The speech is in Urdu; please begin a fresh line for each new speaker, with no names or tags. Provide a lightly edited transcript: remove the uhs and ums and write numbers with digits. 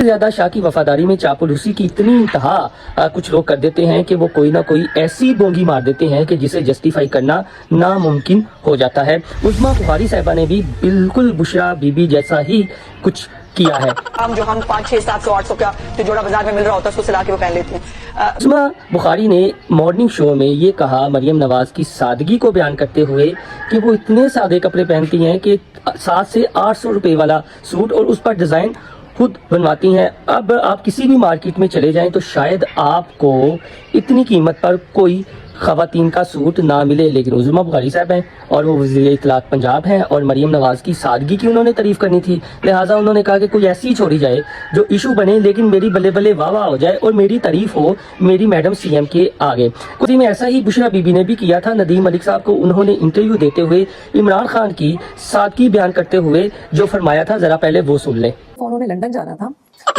زیادہ شاہ کی وفاداری میں چاپلوسی کی اتنی انتہا کچھ لوگ کر دیتے ہیں کہ وہ کوئی نہ کوئی ایسی بونگی مار دیتے ہیں کہ جسے جسٹیفائی کرنا ناممکن ہو جاتا ہے۔ عظمیٰ بخاری صاحبہ نے بھی بالکل بشرا بی بی جیسا ہی کچھ کیا ہے۔
جو ہم 500 600 700 800 کا جو جوڑا بازار میں مل رہا ہوتا ہے اس کو سلا کے وہ پہن لیتے ہیں۔
عظمیٰ بخاری نے مارننگ شو میں یہ کہا مریم نواز کی سادگی کو بیان کرتے ہوئے کہ وہ اتنے سادے کپڑے پہنتی ہیں کہ 700 سے 800 روپے والا سوٹ اور اس پر ڈیزائن خود بنواتی ہیں۔ اب آپ کسی بھی مارکیٹ میں چلے جائیں تو شاید آپ کو اتنی قیمت پر کوئی خواتین کا سوٹ نہ ملے، لیکن عظمیٰ بخاری صاحب ہیں اور وہ وزیر اطلاعات پنجاب ہیں اور مریم نواز کی سادگی کی انہوں نے تعریف کرنی تھی، لہٰذا انہوں نے کہا کہ کوئی ایسی چھوڑی جائے جو ایشو بنے لیکن میری بلے بلے واہ واہ ہو جائے اور میری تعریف ہو میری میڈم سی ایم کے آگے۔ کچھ میں ایسا ہی بشرا بی بی نے بھی کیا تھا۔ ندیم ملک صاحب کو انہوں نے انٹرویو دیتے ہوئے عمران خان کی سادگی بیان کرتے ہوئے جو فرمایا تھا ذرا پہلے وہ سن لیں۔
انہوں نے لندن جانا تھا